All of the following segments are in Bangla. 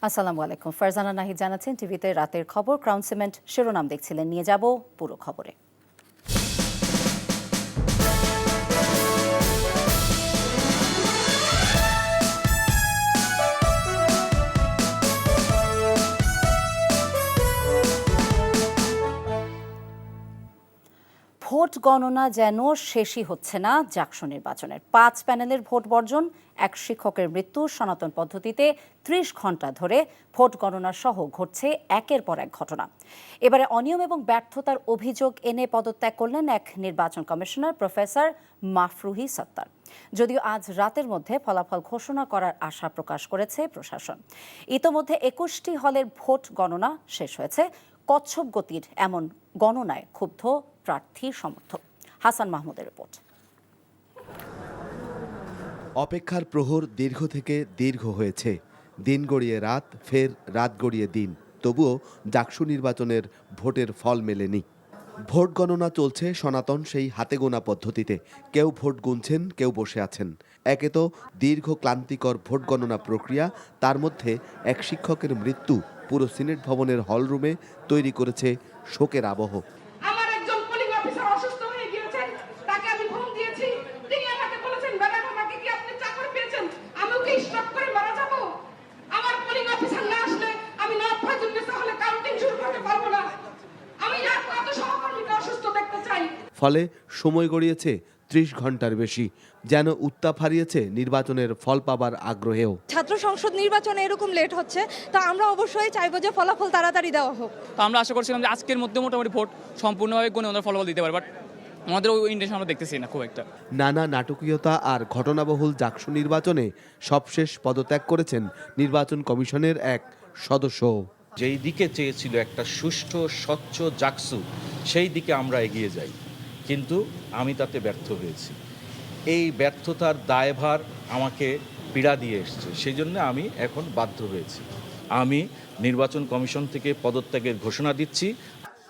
আসসালামু আলাইকুম। ফারজানা নাহিদ জানাচ্ছেন টিভিতে রাতের খবর। ক্রাউন সিমেন্ট শিরোনাম দেখছিলেন, নিয়ে যাব পুরো খবরে। ভোট গণনা যেন শেষই হচ্ছে না জাকসু নির্বাচনের। ৫ প্যানেলের ভোট বর্জন, এক শিক্ষকের মৃত্যু, সনাতন পদ্ধতিতে ৩০ ঘণ্টা ধরে ভোট গণনা সহ ঘটছে একের পর এক ঘটনা। এবারে অনিয়ম এবং ব্যর্থতার অভিযোগ এনে পদত্যাগ করলেন এক নির্বাচন কমিশনার প্রফেসর মাফরুহি সত্তার। যদিও আজ রাতের মধ্যে ফলাফল ঘোষণা করার আশা প্রকাশ করেছে প্রশাসন। ইতোমধ্যে ২১টি হলের ভোট গণনা শেষ হয়েছে। কচ্ছপ গতির এমন গণনায় ক্ষুব্ধ প্রার্থী সমর্থক। হাসান মাহমুদের রিপোর্ট। অপেক্ষার প্রহর দীর্ঘ থেকে দীর্ঘ হয়েছে। দিন গড়িয়ে রাত, ফের রাত গড়িয়ে দিন, তবুও জাকসু নির্বাচনের ভোটের ফল মেলেনি। ভোট গণনা চলছে সনাতন সেই হাতে গোনা পদ্ধতিতে। কেউ ভোট গুনছেন, কেউ বসে আছেন। একে তো দীর্ঘ ক্লান্তিকর ভোট গণনা প্রক্রিয়া, তার মধ্যে এক শিক্ষকের মৃত্যু পুরো সিনেট ভবনের হলরুমে তৈরি করেছে শোকের আবহ। আমার একজন পুলিশ অফিসার অসুস্থ হয়ে গিয়েছেন, তাকে আমি ফোন দিয়েছি। তিনি আমাকে বলেছেন, ম্যাডাম আমাকে কি আপনি চাকরি পেয়েছেন? আমি ওকে স্টপ করে মারা যাব? আমার পুলিশ অফিসার না আসলে আমি নর্থ ফাজুল্লি হলে কাউন্টিং শুরু করতে পারবো না। আমি আর কত সহকর্মীকে অসুস্থ দেখতে চাই। ফলে সময় গড়িয়েছে ৩০ ঘন্টার বেশি, যেন উত্তাপ হারিয়েছে নির্বাচনের ফল পাবার আগ্রহেও। ছাত্র সংসদ নির্বাচনে এরকম লেট হচ্ছে, তা আমরা অবশ্যই চাইবো যে ফলাফল তাড়াতাড়ি দেওয়া হোক। তো আমরা আশা করছিলাম যে আজকের মধ্যে মোটামুটি ভোট সম্পূর্ণভাবে গুণে ওনার ফলাফল দিতে পারে, বাট আমাদের ওই ইন্টেনশন আমরা দেখতেছি না খুব একটা। নানা নাটকীয়তা আর ঘটনাবহুল জাকসু নির্বাচনে সবশেষ পদত্যাগ করেছেন নির্বাচন কমিশনের এক সদস্য। যেই দিকে চেয়েছিল একটা সুষ্ঠু স্বচ্ছ জাকসু, সেই দিকে আমরা এগিয়ে যাই, কিন্তু আমি তাতে ব্যর্থ হয়েছি। এই ব্যর্থতার দায়ভার আমাকে পীড়া দিয়ে এসছে, সেই জন্য আমি এখন বাধ্য হয়েছি। আমি নির্বাচন কমিশন থেকে পদত্যাগের ঘোষণা দিচ্ছি।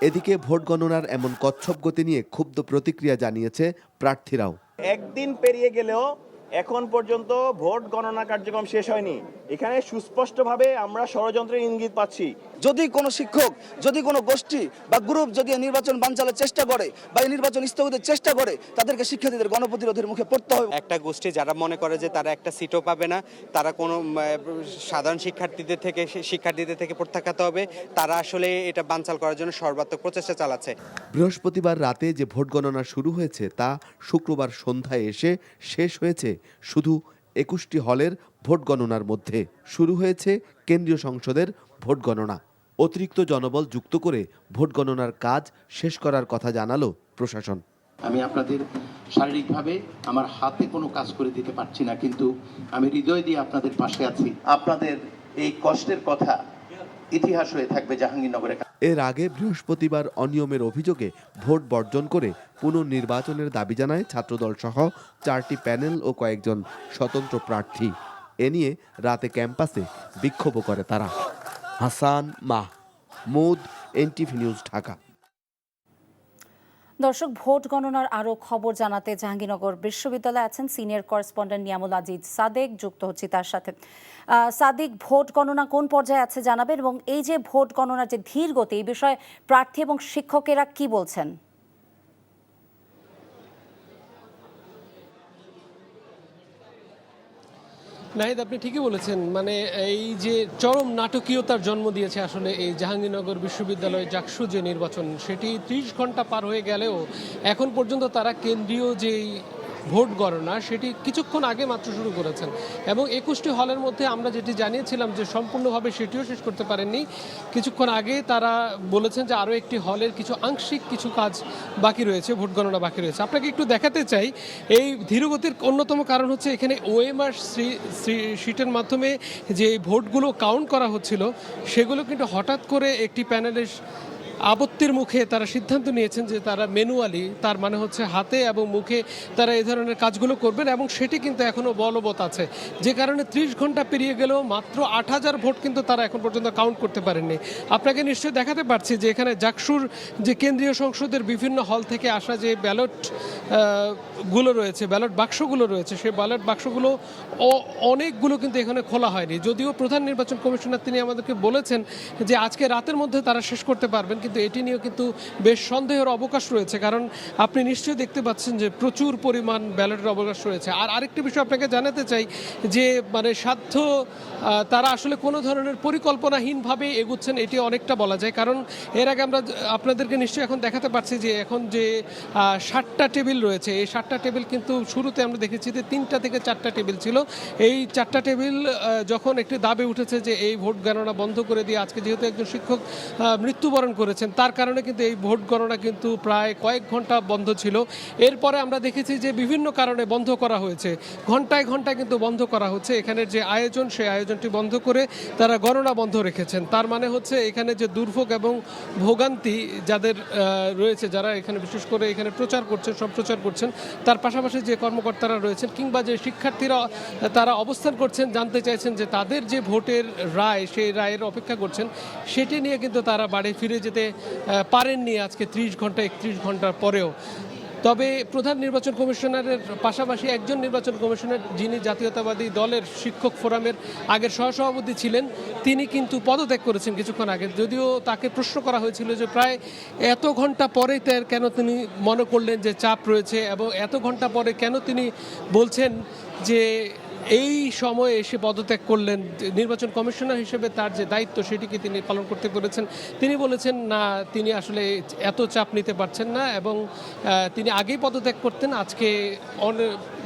এদিকে ভোট গণনার এমন কচ্ছপ গতি নিয়ে ক্ষুব্ধ প্রতিক্রিয়া জানিয়েছে প্রার্থীরাও। একদিন পেরিয়ে গেলেও এখন পর্যন্ত ভোট গণনা কার্যক্রম শেষ হয়নি। এখানে সুস্পষ্টভাবে আমরা ষড়যন্ত্রের ইঙ্গিত পাচ্ছি। যদি কোনো শিক্ষক, যদি কোনো গোষ্ঠী বা গ্রুপ যদি নির্বাচন বানচালের চেষ্টা করে বা এই নির্বাচন স্থগিতের চেষ্টা করে, তাদেরকে শিক্ষার্থীদের গণপ্রতিরোধের মুখে পড়তে হবে। একটা গোষ্ঠী যারা মনে করে যে তারা একটা সিটও পাবে না, তারা কোনো সাধারণ শিক্ষার্থীদের থেকে প্রত্যাখ্যাত হবে, তারা আসলে এটা বানচাল করার জন্য সর্বাত্মক প্রচেষ্টা চালাচ্ছে। বৃহস্পতিবার রাতে যে ভোট গণনা শুরু হয়েছে তা শুক্রবার সন্ধ্যায় এসে শেষ হয়েছে শুধু ২১টি হলের ভোট গণনার মধ্যে। শুরু হয়েছে কেন্দ্রীয় সংসদের ভোট গণনা। অতিরিক্ত জনবল যুক্ত করে ভোট গণনার কাজ শেষ করার কথা জানালো প্রশাসন। আমি আপনাদের শারীরিকভাবে আমার হাতে কোনো কাজ করে দিতে পারছি না, কিন্তু আমি হৃদয় দিয়ে আপনাদের পাশে আছি। আপনাদের এই কষ্টের কথা ইতিহাস হয়ে থাকবে জাহাঙ্গীরনগরে। এর আগে বৃহস্পতিবার অনিয়মের অভিযোগে ভোট বর্জন করে পুনর্নির্বাচনের দাবি জানায় ছাত্রদল সহ 4টি প্যানেল ও কয়েকজন স্বতন্ত্র প্রার্থী। এ নিয়ে রাতে ক্যাম্পাসে বিক্ষোভ করে তারা। Hasan Mahmud, NTV news, Dhaka. দর্শক, ভোট গণনার আরও খবর জানাতে জাহাঙ্গীরনগর বিশ্ববিদ্যালয়ে আছেন সিনিয়র করেসপন্ডেন্ট নিয়ামুল আজিজ সাদেক, যুক্ত হচ্ছি তার সাথে। সাদিক, ভোট গণনা কোন পর্যায়ে আছে জানাবেন, এবং এই যে ভোট গণনার যে ধীর গতি, এই বিষয়ে প্রার্থী এবং শিক্ষকেরা কি বলছেন? নাহিদ, আপনি ঠিকই বলেছেন। মানে এই যে চরম নাটকীয়তার জন্ম দিয়েছে আসলে এই জাহাঙ্গীরনগর বিশ্ববিদ্যালয়ে জাকসু যে নির্বাচন, সেটি ৩০ ঘন্টা পার হয়ে গেলেও এখন পর্যন্ত তারা কেন্দ্রীয় যেই ভোট গণনা সেটি কিছুক্ষণ আগে মাত্র শুরু করেছেন, এবং ২১টি হলের মধ্যে আমরা যেটি জানিয়েছিলাম যে সম্পূর্ণভাবে সেটিও শেষ করতে পারেননি। কিছুক্ষণ আগে তারা বলেছেন যে আরও একটি হলের কিছু আংশিক কিছু কাজ বাকি রয়েছে, ভোট গণনা বাকি রয়েছে। আপনাকে একটু দেখাতে চাই, এই ধীরগতির অন্যতম কারণ হচ্ছে এখানে ওএমআর শিটের মাধ্যমে যে ভোটগুলো কাউন্ট করা হচ্ছিল সেগুলো কিন্তু হঠাৎ করে একটি প্যানেলের আপত্তির মুখে তারা সিদ্ধান্ত নিয়েছেন যে তারা ম্যানুয়ালি, তার মানে হচ্ছে হাতে এবং মুখে তারা এই ধরনের কাজগুলো করবেন, এবং সেটি কিন্তু এখনও বলবৎ আছে। যে কারণে 30 ঘন্টা পেরিয়ে গেলেও মাত্র 8,000 ভোট কিন্তু তারা এখন পর্যন্ত কাউন্ট করতে পারেননি। আপনাকে নিশ্চয়ই দেখাতে পারছি যে এখানে জাকসুর যে কেন্দ্রীয় সংসদের বিভিন্ন হল থেকে আসা যে ব্যালট গুলো রয়েছে, ব্যালট বাক্সগুলো রয়েছে, সেই ব্যালট বাক্সগুলো অনেকগুলো কিন্তু এখানে খোলা হয়নি। যদিও প্রধান নির্বাচন কমিশনার তিনি আমাদেরকে বলেছেন যে আজকে রাতের মধ্যে তারা শেষ করতে পারবেন, কিন্তু এটি নিয়েও কিন্তু বেশ সন্দেহের অবকাশ রয়েছে, কারণ আপনি নিশ্চয়ই দেখতে পাচ্ছেন যে প্রচুর পরিমাণ ব্যালটের অবকাশ রয়েছে। আর আরেকটি বিষয় আপনাকে জানাতে চাই যে মানে সাধ্য তারা আসলে কোনো ধরনের পরিকল্পনাহীনভাবে এগুচ্ছেন, এটি অনেকটা বলা যায়। কারণ এর আগে আমরা আপনাদেরকে নিশ্চয়ই এখন দেখাতে পারছি যে এখন যে 7টা টেবিল রয়েছে, এই 7টা টেবিল কিন্তু শুরুতে আমরা দেখেছি যে 3টা থেকে 4টা টেবিল ছিল। এই 4টা টেবিল যখন একটি দাবি উঠেছে যে এই ভোট গণনা বন্ধ করে দিয়ে, আজকে যেহেতু একজন শিক্ষক মৃত্যুবরণ করেছেন তার কারণে কিন্তু এই ভোট গণনা কিন্তু প্রায় কয়েক ঘন্টা বন্ধ ছিল। এরপরে আমরা দেখেছি যে বিভিন্ন কারণে বন্ধ করা হয়েছে, ঘন্টায় ঘন্টায় কিন্তু বন্ধ করা হচ্ছে। এখানের যে আয়োজন, সেই আয়োজনটি বন্ধ করে তারা গণনা বন্ধ রেখেছেন। তার মানে হচ্ছে এখানে যে দুর্ভোগ এবং ভোগান্তি যাদের রয়েছে, যারা এখানে বিশেষ করে এখানে প্রচার করছেন, সম্প্রচার করছেন, তার পাশাপাশি যে কর্মকর্তারা রয়েছেন কিংবা যে শিক্ষার্থীরা তারা অবস্থান করছেন, জানতে চাইছেন যে তাদের যে ভোটের রায়, সেই রায়ের অপেক্ষা করছেন, সেটি নিয়ে কিন্তু তারা বাড়ি ফিরে যেতে পারেননি আজকে 30 ঘন্টা 31 ঘন্টার পরেও। তবে প্রধান নির্বাচন কমিশনারের পাশাপাশি একজন নির্বাচন কমিশনার যিনি জাতীয়তাবাদী দলের শিক্ষক ফোরামের আগের সহসভাপতি ছিলেন, তিনি কিন্তু পদত্যাগ করেছেন কিছুক্ষণ আগে। যদিও তাকে প্রশ্ন করা হয়েছিল যে প্রায় এত ঘন্টা পরে কেন তিনি মনে করলেন যে চাপ রয়েছে, এবং এত ঘন্টা পরে কেন তিনি বলছেন যে এই সময়ে এসে পদত্যাগ করলেন, নির্বাচন কমিশনার হিসেবে তার যে দায়িত্ব সেটিকে তিনি পালন করতে পেরেছেন। তিনি বলেছেন না, তিনি আসলে এত চাপ নিতে পারছেন না, এবং তিনি আগেই পদত্যাগ করতেন। আজকে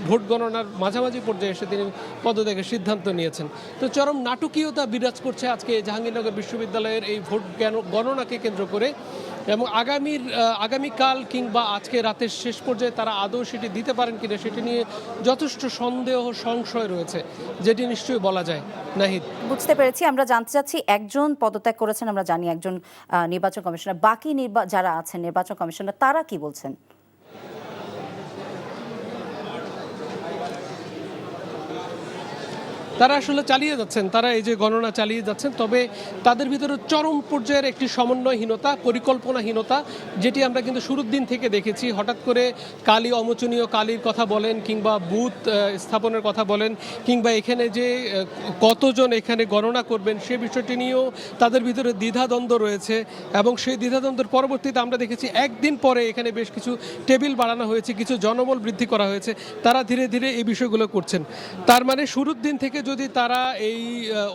ভোট গণনার মাঝামাঝি পর্যায়ে এসে তিনি পদত্যাগের সিদ্ধান্ত নিয়েছেন। তো চরম নাটকীয়তা বিরাজ করছে আজকে জাহাঙ্গীরনগর বিশ্ববিদ্যালয়ের এই ভোট গণনাকে কেন্দ্র করে, এবং আগামীকাল কিংবা আজকে রাতের শেষ পর্যায়ে তারা আদৌ সেটি দিতে পারেন কিনা সেটি নিয়ে যথেষ্ট সন্দেহ সংশয় রয়েছে, যেটি নিশ্চয়ই বলা যায়। নাহিদ, বুঝতে পেরেছি। আমরা জানতে চাচ্ছি, একজন পদত্যাগ করেছেন আমরা জানি, একজন নির্বাচন কমিশনার, বাকি যারা আছেন নির্বাচন কমিশনার তারা কি বলছেন? তারা আসলে চালিয়ে যাচ্ছেন, তারা এই যে গণনা চালিয়ে যাচ্ছেন, তবে তাদের ভিতরে চরম পর্যায়ের একটি সমন্বয়হীনতা, পরিকল্পনাহীনতা, যেটি আমরা কিন্তু শুরুর দিন থেকে দেখেছি। হঠাৎ করে কালি, অমোচনীয় কালির কথা বলেন, কিংবা বুথ স্থাপনের কথা বলেন, কিংবা এখানে যে কতজন এখানে গণনা করবেন সে বিষয়টি নিয়েও তাদের ভিতরে দ্বিধাদ্বন্দ্ব রয়েছে, এবং সেই দ্বিধাদ্বন্দ্বের পরবর্তীতে আমরা দেখেছি একদিন পরে এখানে বেশ কিছু টেবিল বাড়ানো হয়েছে, কিছু জনবল বৃদ্ধি করা হয়েছে, তারা ধীরে ধীরে এই বিষয়গুলো করছেন। তার মানে শুরুর দিন থেকে যদি তারা এই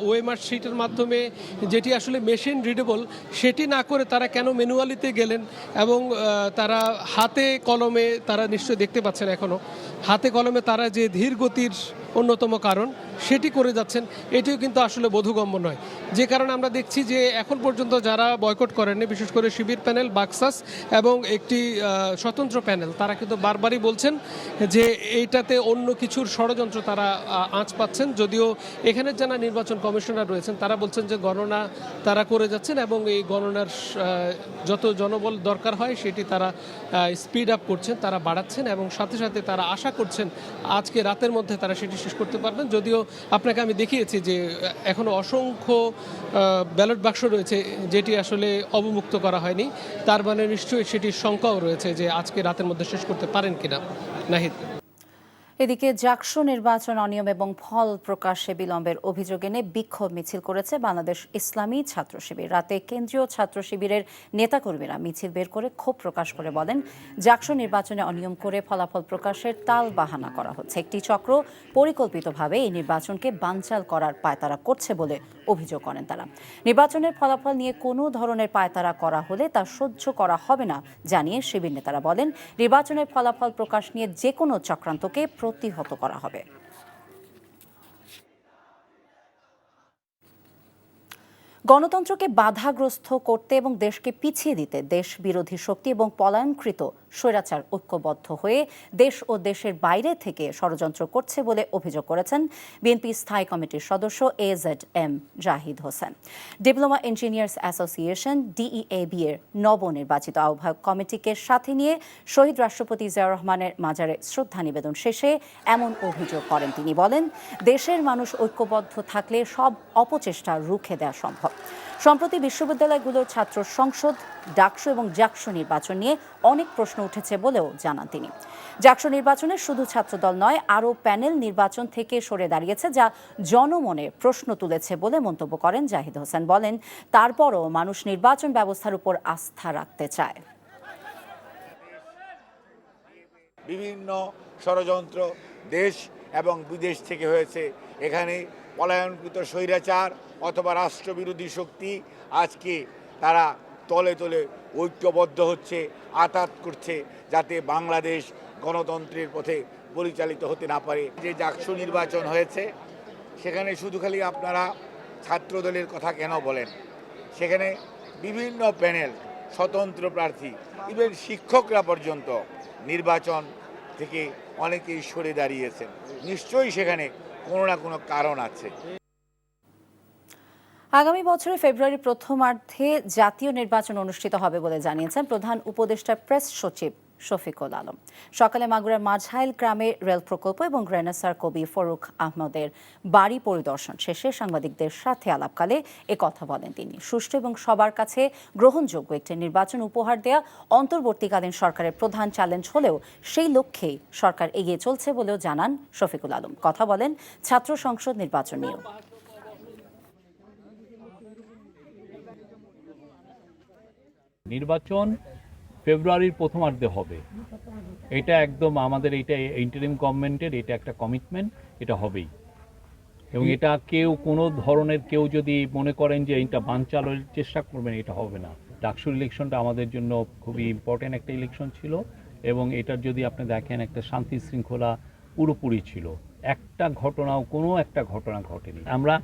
ওএমআর শিটের মাধ্যমে, যেটি আসলে মেশিন রিডেবল, সেটি না করে তারা কেন ম্যানুয়ালিতে গেলেন, এবং তারা হাতে কলমে, তারা নিশ্চয়ই দেখতে পাচ্ছেন এখনও হাতে কলমে তারা যে ধীর গতির অন্যতম কারণ সেটি করে যাচ্ছেন, এটিও কিন্তু আসলে বোধগম্য নয়। যে কারণে আমরা দেখছি যে এখন পর্যন্ত যারা বয়কট করেননি, বিশেষ করে শিবির প্যানেল, বাকসাস এবং একটি স্বতন্ত্র প্যানেল, তারা কিন্তু বারবারই বলছেন যে এইটাতে অন্য কিছুর ষড়যন্ত্র তারা আঁচ পাচ্ছেন। যদিও এখানে যারা নির্বাচন কমিশনার রয়েছেন তারা বলছেন যে গণনা তারা করে যাচ্ছেন, এবং এই গণনার যত জনবল দরকার হয় সেটি তারা স্পিড আপ করছেন, তারা বাড়াচ্ছেন, এবং সাথে সাথে তারা আশা করছেন আজকে রাতের মধ্যে তারা সেটি শেষ করতে পারবেন। যদিও আপনাকে আমি দেখিয়েছি যে এখনও অসংখ্য ব্যালট বাক্স রয়েছে যেটি আসলে অবমুক্ত করা হয়নি, তার মানে নিশ্চয়ই সেটির শঙ্কাও রয়েছে যে আজকে রাতের মধ্যে শেষ করতে পারেন কিনা। নাহিদ, এদিকে জাকসু নির্বাচন অনিয়ম এবং ফল প্রকাশে বিলম্বের অভিযোগ এনে বিক্ষোভ মিছিল করেছে বাংলাদেশ ইসলামী ছাত্র শিবির। রাতে কেন্দ্রীয় ছাত্র শিবিরের নেতাকর্মীরা মিছিল বের করে ক্ষোভ প্রকাশ করে বলেন, জাকসু নির্বাচনে অনিয়ম করে ফলাফল প্রকাশের তাল বাহানা করা হচ্ছে। একটি চক্র পরিকল্পিতভাবে এই নির্বাচনকে বানচাল করার পায়তারা করছে বলে অভিযোগ করেন তারা। নির্বাচনের ফলাফল নিয়ে কোনো ধরনের পায়তারা করা হলে তা সহ্য করা হবে না জানিয়ে শিবির নেতারা বলেন, নির্বাচনের ফলাফল প্রকাশ নিয়ে যে কোনো চক্রান্তকে প্রতিহত করা হবে। গণতন্ত্রকে বাধাগ্রস্ত করতে এবং দেশকে পিছিয়ে দিতে দেশ বিরোধী শক্তি এবং পলায়নকৃত স্বৈরাচার ঐক্যবদ্ধ হয়ে দেশ ও দেশের বাইরে থেকে ষড়যন্ত্র করছে বলে অভিযোগ করেছেন বিএনপি স্থায়ী কমিটির সদস্য AZM Zahid Hossain. Diploma engineers association DEAB এর নবনির্বাচিত আহ্বায়ক কমিটিকে সাথে নিয়ে শহীদ রাষ্ট্রপতি জিয়াউর রহমানের মাজারে শ্রদ্ধা নিবেদন শেষে এমন অভিযোগ করেন তিনি। বলেন, দেশের মানুষ ঐক্যবদ্ধ থাকলে সব অপচেষ্টা রুখে দেওয়া সম্ভব। সম্প্রতি বিশ্ববিদ্যালয়গুলোর ছাত্র সংসদ, ডাকসু এবং জাকসু নির্বাচন নিয়ে অনেক প্রশ্ন উঠেছে বলেও জানান তিনি। জাকসু নির্বাচনে শুধু ছাত্রদল নয়, আরও প্যানেল নির্বাচন থেকে সরে দাঁড়িয়েছে, যা জনমনে প্রশ্ন তুলেছে বলে মন্তব্য করেন জাহিদ হোসেন। বলেন, তারপরও মানুষ নির্বাচন ব্যবস্থার উপর আস্থা রাখতে চায়। বিভিন্ন ষড়যন্ত্র দেশ এবং বিদেশ থেকে হয়েছে। এখানে পলায়নকৃত স্বৈরাচার অথবা রাষ্ট্রবিরোধী শক্তি আজকে তারা তলে তলে ঐক্যবদ্ধ হচ্ছে, আঘাত করছে, যাতে বাংলাদেশ গণতন্ত্রের পথে পরিচালিত হতে না পারে। যে জাকসু নির্বাচন হয়েছে সেখানে শুধু খালি আপনারা ছাত্রদলের কথা কেন বলেন? সেখানে বিভিন্ন প্যানেল, স্বতন্ত্র প্রার্থী, ইভেন শিক্ষকরা পর্যন্ত নির্বাচন থেকে অনেকেই সরে দাঁড়িয়েছেন। নিশ্চয়ই সেখানে কোনো না কোনো কারণ আছে। আগামী বছরের ফেব্রুয়ারির প্রথমার্ধে জাতীয় নির্বাচন অনুষ্ঠিত হবে বলে জানিয়েছেন প্রধান উপদেষ্টা প্রেস সচিব শফিকুল আলম। সকালে মাগুরার মাঝাইল গ্রামে রেল প্রকল্প এবং গ্রেনেসার কবি ফরুক আহমদের বাড়ি পরিদর্শন শেষে সাংবাদিকদের সাথে আলাপকালে কথা বলেন তিনি। সুষ্ঠু এবং সবার কাছে গ্রহণযোগ্য একটি নির্বাচন উপহার দেয়া অন্তর্বর্তীকালীন সরকারের প্রধান চ্যালেঞ্জ হলেও সেই লক্ষ্যেই সরকার এগিয়ে চলছে বলেও জানান শফিকুল আলম। কথা বলেন ছাত্র সংসদ নির্বাচন নিয়েও। নির্বাচন ফেব্রুয়ারির প্রথমার্ধে হবে, এটা একদম আমাদের, এটা ইন্টারিম গভর্নমেন্টের এটা একটা কমিটমেন্ট, এটা হবেই। এবং এটা কেউ কোনো ধরনের কেউ যদি মনে করেন যে এটা বানচালের চেষ্টা করবেন, এটা হবে না। ডাকসু ইলেকশনটা আমাদের জন্য খুবই ইম্পর্টেন্ট একটা ইলেকশন ছিল এবং এটার যদি আপনি দেখেন একটা শান্তি শৃঙ্খলা পুরোপুরি ছিল, একটা ঘটনাও কোনো একটা ঘটনা ঘটেনি। আমরা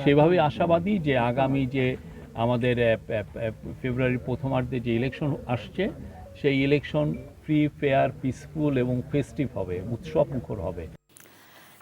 সেভাবেই আশাবাদী যে আগামী যে আমাদের ফেব্রুয়ারির প্রথমার্ধে যে ইলেকশন আসছে সেই ইলেকশন ফ্রি, ফেয়ার, পিসফুল এবং ফেস্টিভ হবে, উৎসব মুখর হবে।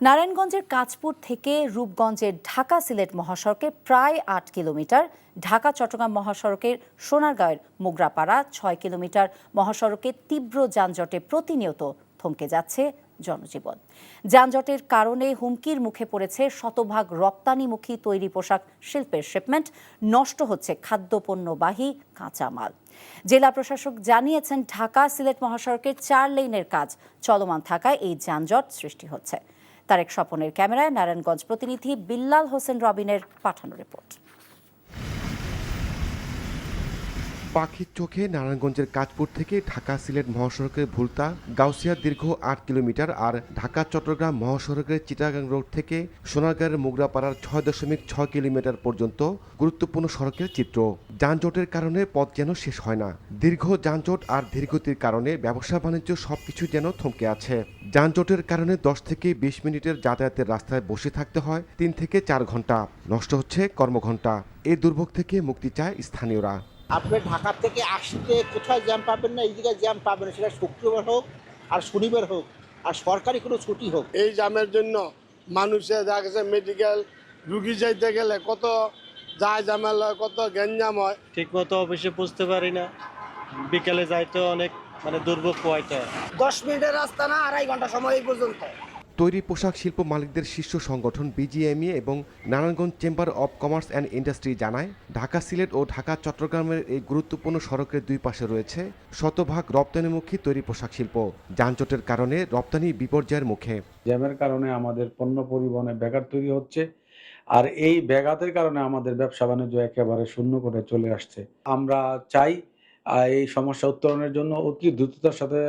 নারায়ণগঞ্জের কাঁচপুর থেকে রূপগঞ্জের ঢাকা সিলেট মহাসড়কের প্রায় ৮ কিলোমিটার, ঢাকা চট্টগ্রাম মহাসড়কের সোনারগাঁওয়ের মোগরাপাড়া ৬ কিলোমিটার মহাসড়কে তীব্র যানজটে প্রতিনিয়ত থমকে যাচ্ছে জনজীবন। যানজটের কারণে হুমকির মুখে পড়েছে শতভাগ রপ্তানিমুখী তৈরি পোশাক শিল্পের শিপমেন্ট, নষ্ট হচ্ছে খাদ্যপণ্যবাহী কাঁচামাল। জেলা প্রশাসক জানিয়েছেন, ঢাকা সিলেট মহাসড়কের ৪ লেনের কাজ চলমান থাকায় এই যানজট সৃষ্টি হচ্ছে। তারেক স্বপনের ক্যামেরায় নারায়ণগঞ্জ প্রতিনিধি বিল্লাল হোসেন রবিনের পাঠানো রিপোর্ট। পাখির চোখে নারায়ণগঞ্জের কাঁচপুর থেকে ঢাকা সিলেট মহাসড়কের ভুলতা গাউসিয়া দীর্ঘ ৮ কিলোমিটার আর ঢাকা চট্টগ্রাম মহাসড়কের চিটাগাং রোড থেকে সোনারগাঁয়ের মোগরাপাড়ার ৬.৬ কিলোমিটার পর্যন্ত গুরুত্বপূর্ণ সড়কের চিত্র। যানজটের কারণে পথ যেন শেষ হয় না। দীর্ঘ যানজট আর ধীরগতির কারণে ব্যবসা বাণিজ্য সবকিছু যেন থমকে আছে। যানজটের কারণে ১০ থেকে ২০ মিনিটের যাতায়াতের রাস্তায় বসে থাকতে হয় ৩ থেকে ৪ ঘন্টা, নষ্ট হচ্ছে কর্মঘণ্টা। এই দুর্ভোগ থেকে মুক্তি চায় স্থানীয়রা। আপনি ঢাকা থেকে আসতে কোথায় জ্যাম পাবেন না, এই জায়গায় জ্যাম পাবেন, সেটা শুক্রবার হোক আর শনিবার হোক আর সরকারি কোনো ছুটি হোক। এই জ্যামের জন্য মানুষের দেখা গেছে মেডিকেল রুগী যাইতে গেলে কত যায় ঝামেলা, কত গ্যাঞ্জাম হয়। ঠিক মতো অফিসে পৌঁছতে পারি না, বিকেলে যাইতে অনেক দুর্ভোগ পোয়াইতে হয়। 10 মিনিটের রাস্তা না, 2.5 ঘন্টা সময় এই পর্যন্ত। তৈরি পোশাক শিল্প মালিকদের শীর্ষ সংগঠন BGME এবং Narayanganj chamber of commerce and industry জানায়, ঢাকা সিলেট ও ঢাকা চট্টগ্রামের এই গুরুত্বপূর্ণ সড়কের দুই পাশে রয়েছে শতভাগ রপ্তানিমুখী তৈরি পোশাক শিল্প। যানজটের কারণে রপ্তানি বিপর্যয়ের মুখে। জ্যামের কারণে আমাদের পণ্য পরিবহনে ব্যাঘাত তৈরি হচ্ছে, আর এই ব্যাঘাতের কারণে আমাদের ব্যবসা বাণিজ্য একেবারে শূন্য করে চলে আসছে। আমরা চাই এই সমস্যা উত্তরণের জন্য অতি দ্রুততার সাথে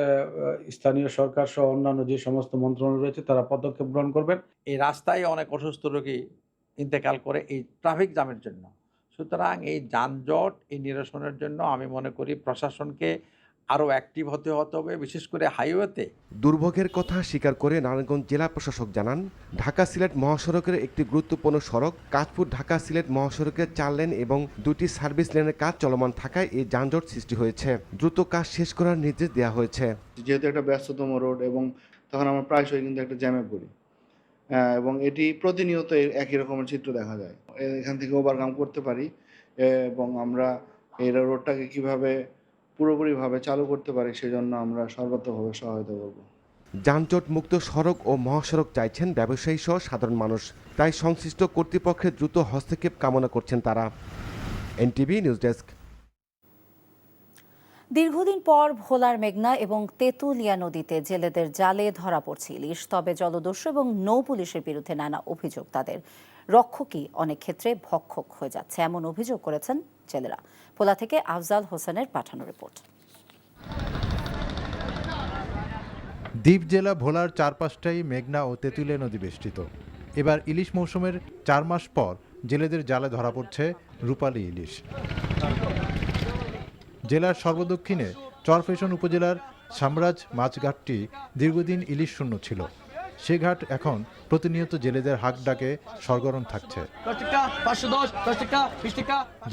স্থানীয় সরকার সহ অন্যান্য যে সমস্ত মন্ত্রণালয় রয়েছে তারা পদক্ষেপ গ্রহণ করবেন। এই রাস্তায় অনেক অসুস্থ রোগী ইন্তেকাল করে এই ট্রাফিক জ্যামের জন্য। সুতরাং এই যানজট এই নিরসনের জন্য আমি মনে করি প্রশাসনকে আরও অ্যাক্টিভ হতে হবে, বিশেষ করে হাইওয়েতে। দুর্ভোগের কথা স্বীকার করে নারায়ণগঞ্জ জেলা প্রশাসক জানান, ঢাকা সিলেট মহাসড়কের একটি গুরুত্বপূর্ণ সড়ক কাঁচপুর ঢাকা সিলেট মহাসড়কের 4 লেন এবং 2টি সার্ভিস লেনের কাজ চলমান থাকায় এই যানজট সৃষ্টি হয়েছে। দ্রুত কাজ শেষ করার নির্দেশ দেওয়া হয়েছে। যেহেতু একটা ব্যস্ততম রোড এবং তখন আমরা প্রায়শই কিন্তু একটা জ্যামে পড়ি এবং এটি প্রতিনিয়ত একই রকমের চিত্র দেখা যায়। এখান থেকে ওভারকাম করতে পারি এবং আমরা এই রোডটাকে কিভাবে পুরোপুরিভাবে চালু করতে পারি সেজন্য আমরা সর্বাত্মকভাবে সহায়তা করব। যানজট মুক্ত সড়ক ও মহাসড়ক চাইছেন ব্যবসায়ী সহ সাধারণ মানুষ, তাই সংশ্লিষ্ট কর্তৃপক্ষের দ্রুত হস্তক্ষেপ কামনা করছেন তারা। NTV news desk. দীর্ঘদিন পর ভোলার মেঘনা এবং তেঁতুলিয়া নদীতে জেলেদের জালে ধরা পড়ছে ইলিশ। তবে জলদস্যু এবং নৌ পুলিশের বিরুদ্ধে নানা অভিযোগ, তাদের রক্ষকই অনেক ক্ষেত্রে ভক্ষক হয়ে যাচ্ছে, এমন অভিযোগ করেছেন জেলেরা। ভোলা থেকে আফজাল হোসেনের পাঠানো রিপোর্ট। দ্বীপ জেলা ভোলার চারপাশটাই মেঘনা ও তেঁতুলিয়া নদী বেষ্টিত। এবার ইলিশ মৌসুমের 4 মাস পর জেলেদের জালে ধরা পড়ছে রূপালী ইলিশ। জেলার সর্বদক্ষিণে চরফ্যাশন উপজেলার সামরাজ মাছঘাটটি দীর্ঘদিন ইলিশ শূন্য ছিল। সে ঘাট এখন প্রতিনিয়ত জেলেদের হাঁক ডাকে সরগরম থাকছে।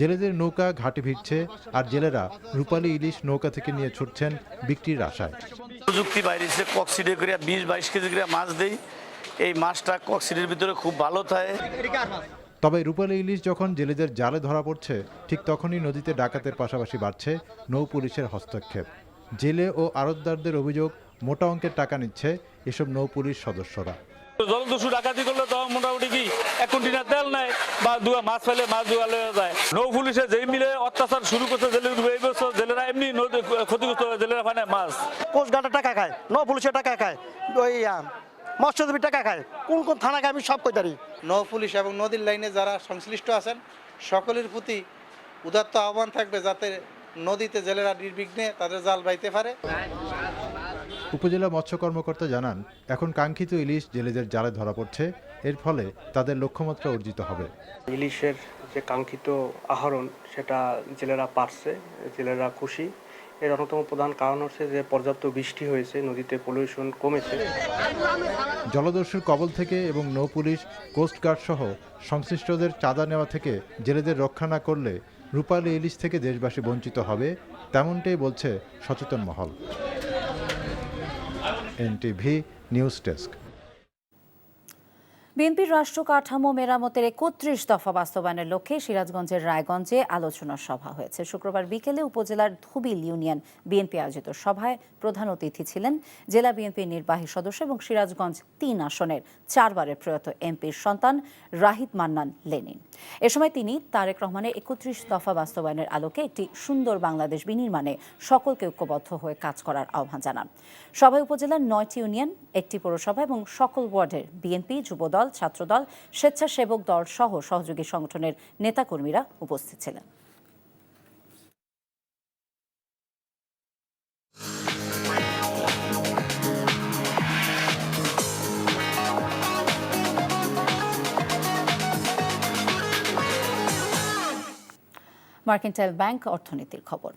জেলেদের নৌকা ঘাটে ভিড়ছে আর জেলেরা রূপালী ইলিশ নৌকা থেকে নিয়ে ছুটছেন বিক্রির আশায়। প্রযুক্তি বাইরেছে, কক্সিডে করে 20-22 কেজি করে মাছ দেই। এই মাছটা কক্সিডের ভিতরে খুব ভালো থাকে। তবে রূপালী ইলিশ যখন জেলেদের জালে ধরা পড়ছে, ঠিক তখনই নদীতে ডাকাতের পাশাপাশি বাড়ছে নৌ পুলিশের হস্তক্ষেপ। জেলে ও আড়তদারদের অভিযোগ, মোটা অঙ্কের টাকা নিচ্ছে এসব নৌ পুলিশ সদস্যরা। জলদস্যু ডাকাতি করলে তো মোটামুটি কি 1 কন্টেনার তেল নেয় বা দুয়া মাছ ফেলে মাছ দুয়া লয়ে যায়। নৌ পুলিশে যেই মিলে অত্যাচার শুরু করছে জেলের উপরে, এই বছর জেলেরা এমনি ক্ষতিগ্রস্ত হয়ে জেলেরা ফানে মাছ। কোস্টগার্ডের টাকা খায়, নৌ পুলিশের টাকা খায়, ওই মৎস্যজীবীর টাকা খায়। কোন কোন থানা খায় আমি সব কই পারি। নৌ পুলিশ এবং নদীর লাইনে যারা সংশ্লিষ্ট আছেন সকলের প্রতি উদাত্ত আহ্বান থাকবে যাতে নদীতে জেলেরা নির্বিঘ্নে তাদের জাল বাইতে পারে। উপজেলা মৎস্য কর্মকর্তা জানান, এখন কাঙ্ক্ষিত ইলিশ জেলেদের জালে ধরা পড়ছে, এর ফলে তাদের লক্ষ্যমাত্রা অর্জিত হবে। ইলিশের যে কাঙ্ক্ষিত আহরণ সেটা জেলেরা পারছে, জেলেরা খুশি। এর অন্যতম প্রধান কারণ হচ্ছে যে পর্যাপ্ত বৃষ্টি হয়েছে, নদীতে পলিউশন কমেছে। জলদস্যুর কবল থেকে এবং নৌ পুলিশ, কোস্টগার্ড সহ সংশ্লিষ্টদের চাঁদা নেওয়া থেকে জেলেদের রক্ষা না করলে রূপালী ইলিশ থেকে দেশবাসী বঞ্চিত হবে, তেমনটাই বলছে সচেতন মহল। NTV news desk. বিএনপির রাষ্ট্র কাঠামো মেরামতের 31 দফা বাস্তবায়নের লক্ষ্যে সিরাজগঞ্জের রায়গঞ্জে আলোচনা সভা হয়েছে। শুক্রবার বিকেলে উপজেলার ধুবিল ইউনিয়ন বিএনপি আয়োজিত সভায় প্রধান অতিথি ছিলেন জেলা বিএনপির নির্বাহী সদস্য এবং সিরাজগঞ্জ 3 আসনের 4 বারের প্রয়াত এমপির সন্তান রাহিদ মান্নান লেনিন। এ সময় তিনি তারেক রহমানের 31 দফা বাস্তবায়নের আলোকে একটি সুন্দর বাংলাদেশ বিনির্মাণে সকলকে ঐক্যবদ্ধ হয়ে কাজ করার আহ্বান জানান। সভায় উপজেলার 9টি ইউনিয়ন, 1টি পৌরসভা এবং সকল ওয়ার্ডের বিএনপি, যুবদল, ছাত্রদল, স্বেচ্ছাসেবক দল সহ সহযোগী সংগঠনের নেতাকর্মীরা উপস্থিত ছিলেন। মার্কেন্টাইল ব্যাংক অর্থনীতির খবর।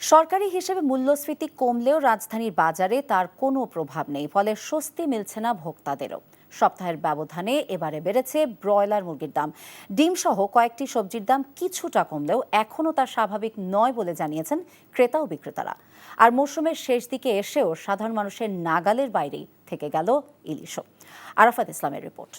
সরকারি হিসেবে মূল্যস্ফীতি কমলেও রাজধানীর বাজারে তার কোনো প্রভাব নেই, ফলে স্বস্তি মিলছে না ভোক্তাদেরও। সপ্তাহের ব্যবধানে এবারে বেড়েছে ব্রয়লার মুরগির দাম। ডিম সহ কয়েকটি সবজির দাম কিছুটা কমলেও এখনও তা স্বাভাবিক নয় বলে জানিয়েছেন ক্রেতা ও বিক্রেতারা। আর মৌসুমের শেষ দিকে এসেও সাধারণ মানুষের নাগালের বাইরেই থেকে গেল ইলিশও। আরাফাত ইসলামের রিপোর্ট।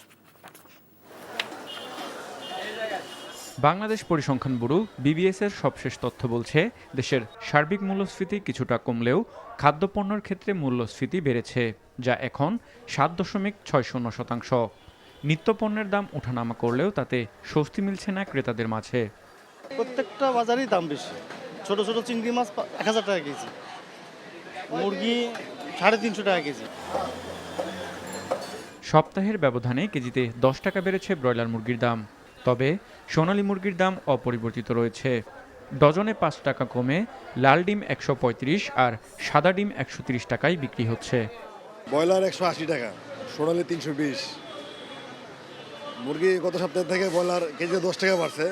বাংলাদেশ পরিসংখ্যান ব্যুরো বিবিএস-এর সবশেষ তথ্য বলছে, দেশের সার্বিক মূল্যস্ফীতি কিছুটা কমলেও খাদ্যপণ্যের ক্ষেত্রে মূল্যস্ফীতি বেড়েছে, যা এখন 7.60%। নিত্যপণ্যের দাম ওঠানামা করলেও তাতে স্বস্তি মিলছে না ক্রেতাদের মাঝে। প্রত্যেকটা বাজারেই দাম বেশি। ছোট ছোট চিংড়ি মাছ 1000 টাকা কেজি, মুরগি 350 টাকা কেজি। সপ্তাহের ব্যবধানে কেজিতে 10 টাকা বেড়েছে ব্রয়লার মুরগির দাম। তবে সোনালী মুরগির দাম অপরিবর্তিত রয়েছে। ডজনে 5 টাকা কমে লাল ডিম 135 আর সাদা ডিম 130 টাকায় বিক্রি হচ্ছে। ব্রয়লার 180 টাকা, সোনালী 320। মুরগি গত সপ্তাহ থেকে ব্রয়লার কেজি 10 টাকা বাড়ছে,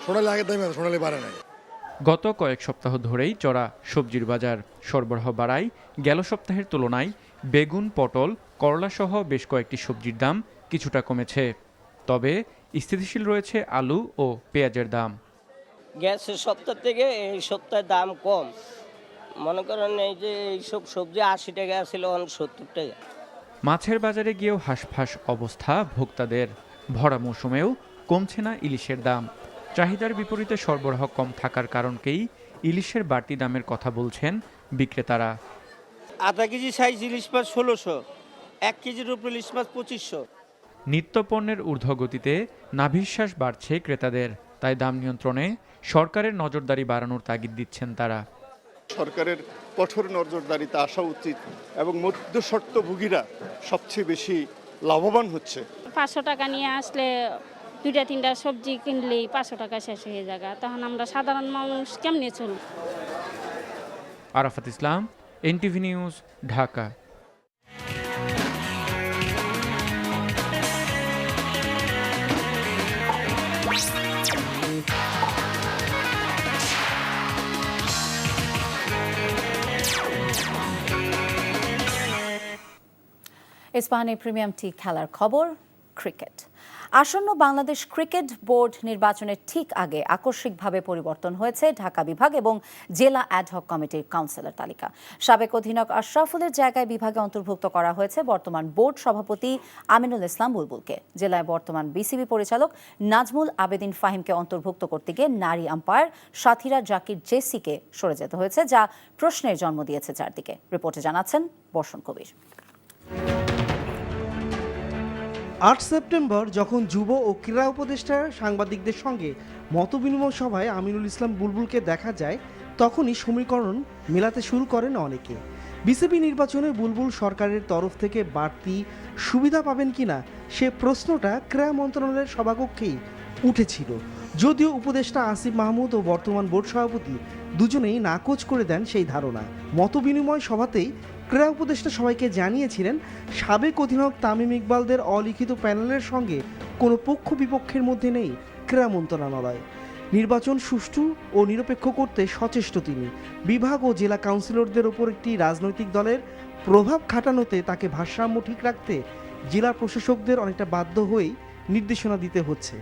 সোনালী আগের দামে সোনালী বাড়ে নাই। গত কয়েক সপ্তাহ ধরেই চড়া সবজির বাজার সরবরাহ বাড়ায় গেল সপ্তাহের তুলনায় বেগুন, পটল, করলাসহ বেশ কয়েকটি সবজির দাম কিছুটা কমেছে। তবে স্থিতিশীল রয়েছে আলু ও পেঁয়াজের দাম। গ্যাসের সপ্তাহ থেকে এই সপ্তাহে দাম কম, মনে করেন এই যে এইসব সবজি 80 টাকা ছিল 70 টাকা। মাছের বাজারে গিয়েও হাঁসফাঁস অবস্থা ভোক্তাদের। ভরা মৌসুমেও কমছে না ইলিশের দাম। চাহিদার বিপরীতে সরবরাহ কম থাকার কারণকেই ইলিশের বাড়তি দামের কথা বলছেন বিক্রেতারা। আধা কেজি সাইজ ইলিশ মাছ 1600, 1 কেজির উপর ইলিশ মাছ 2500। নিত্যপণ্যের ঊর্ধ্বগতিতে নাভিশ্বাস বাড়ছে ক্রেতাদের, তাই দাম নিয়ন্ত্রণে সরকারের নজরদারি বাড়ানোর তাগিদ দিচ্ছেন তারা। সরকারের কঠোর নজরদারিতে আসা উচিত এবং মধ্যস্বত্বভোগীরা সবচেয়ে বেশি লাভবান হচ্ছে। 500 টাকা নিয়ে আসলে 2-3টা সবজি কিনলেই 500 টাকা শেষ হয়ে যায়, তখন আমরা সাধারণ মানুষ কেমনে চলব? Arafat Islam, NTV news, Dhaka. Ispahani premium tea খেলার খবর, ক্রিকেট। আসন্ন বাংলাদেশ ক্রিকেট বোর্ড নির্বাচনের ঠিক আগে আকস্মিকভাবে পরিবর্তন হয়েছে ঢাকা বিভাগ এবং জেলা অ্যাডহক কমিটির কাউন্সিলর তালিকা। সাবেক অধিনায়ক আশরাফুলের জায়গায় বিভাগে অন্তর্ভুক্ত করা হয়েছে বর্তমান বোর্ড সভাপতি আমিনুল ইসলাম বুলবুলকে। জেলায় বর্তমান বিসিবি পরিচালক নাজমুল আবেদিন ফাহিমকে অন্তর্ভুক্ত করতে গিয়ে নারী আম্পায়ার সাথীরা জাকির জেসিকে সরে যেতে হয়েছে, যা প্রশ্নের জন্ম দিয়েছে চারদিকে। রিপোর্টে জানাচ্ছেন বর্ষণ কবির। 8 সেপ্টেম্বর যখন যুব ও ক্রীড়া উপদেষ্টা সাংবাদিকদের সঙ্গে মতবিনিময় সভায় আমিনুল ইসলাম বুলবুলকে দেখা যায়, তখনই সমীকরণ মেলাতে শুরু করেন অনেকে। বিসিবি নির্বাচনে বুলবুল সরকারের তরফ থেকে বাড়তি সুবিধা পাবেন কিনা সে প্রশ্নটা ক্রীড়া মন্ত্রণালয়ের সভাকক্ষেই উঠেছিল, যদিও উপদেষ্টা আসিফ মাহমুদ ও বর্তমান বোর্ড সভাপতি দুজনেই নাকচ করে দেন সেই ধারণা। মতবিনিময় সভাতেই ক্রীড়া উপদেষ্টা সবাইকে জানিয়েছিলেন সাবেক অধিনায়ক তামিম ইকবালদের অলিখিত প্যানেলের সঙ্গে কোনো পক্ষ বিপক্ষের মধ্যে নেই ক্রীড়া মন্ত্রণালয়। নির্বাচন সুষ্ঠু ও নিরপেক্ষ করতে সচেষ্ট তিনি। বিভাগ ও জেলা কাউন্সিলরদের ওপর একটি রাজনৈতিক দলের প্রভাব খাটানোতে তাকে ভারসাম্য ঠিক রাখতে জেলা প্রশাসকদের অনেকটা বাধ্য হয়েই নির্দেশনা দিতে হচ্ছে।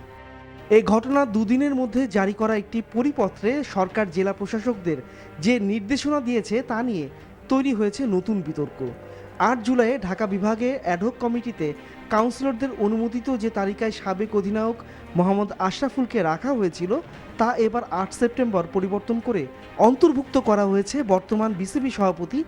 এই ঘটনা দুদিনের মধ্যে জারি করা একটি পরিপত্রে সরকার জেলা প্রশাসকদের যে নির্দেশনা দিয়েছে তা নিয়ে তৈরি হয়েছে নতুন বিতর্ক। 8 জুলাই ঢাকা বিভাগে অ্যাডহক কমিটিতে কাউন্সিলরদের অনুমোদিত যে তালিকায় সাবেক অধিনায়ক মোহাম্মদ আশরাফুলকে রাখা হয়েছিল, তা এবার 8 সেপ্টেম্বর পরিবর্তন করে অন্তর্ভুক্ত করা হয়েছে বর্তমান বিসিবি সভাপতি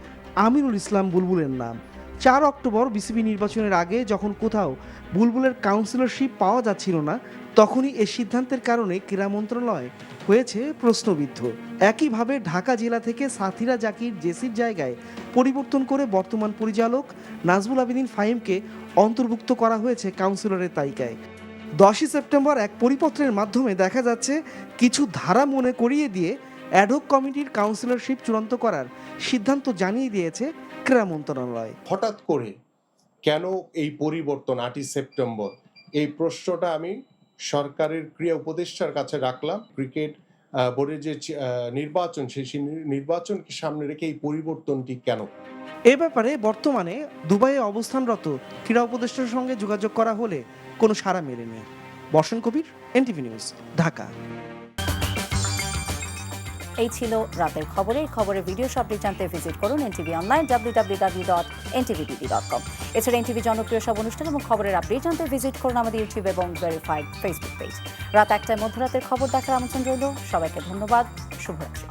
আমিনুল ইসলাম বুলবুলের নাম। 4 অক্টোবর বিসিবি নির্বাচনের আগে যখন কোথাও বুলবুলের কাউন্সিলরশিপ পাওয়া যাচ্ছিল না, তখনই এই সিদ্ধান্তের কারণে ক্রীড়া মন্ত্রণালয় হয়েছে প্রশ্নবিদ্ধ। একইভাবে ঢাকা জেলা থেকে সাথীরা জাকির জেসির জায়গায় পরিবর্তন করে বর্তমান পরিচালক নাজমুল আবেদিন ফাহিমকে অন্তর্ভুক্ত করা হয়েছে কাউন্সিলরের তালিকায়। 10 সেপ্টেম্বর এক পরিপত্রের মাধ্যমে দেখা যাচ্ছে কিছু ধারা মনে করিয়ে দিয়ে অ্যাডহক কমিটির কাউন্সিলরশিপ চূড়ান্ত করার সিদ্ধান্ত জানিয়ে দিয়েছে ক্রীড়া মন্ত্রণালয়। হঠাৎ করে কেন এই পরিবর্তন 8 সেপ্টেম্বর, এই প্রশ্নটা আমি সরকারের ক্রীড়া উপদেষ্টার কাছে রাখলাম। ক্রিকেট বোর্ডের যে নির্বাচন, সেই নির্বাচনকে সামনে রেখে এই পরিবর্তনটি কেন? এ ব্যাপারে বর্তমানে দুবাইয়ে অবস্থানরত ক্রীড়া উপদেষ্টার সঙ্গে যোগাযোগ করা হলে কোনো সাড়া মেলেনি। বর্ষণ কবির, এনটিভি নিউজ, ঢাকা। এই ছিল রাতের খবরের ভিডিও সবটি জানতে ভিজিট করুন এনটিভি অনলাইন www.ntvbb.com। এছাড়া এনটিভি জনপ্রিয় সব অনুষ্ঠান এবং খবরের আপডেট জানতে ভিজিট করুন আমাদের ইউটিউব এবং ভেরিফাইড ফেসবুক পেজ। রাত 1টায় মধ্যরাতের খবর দেখার আমন্ত্রণ রইল। সবাইকে ধন্যবাদ। শুভরাত্রি।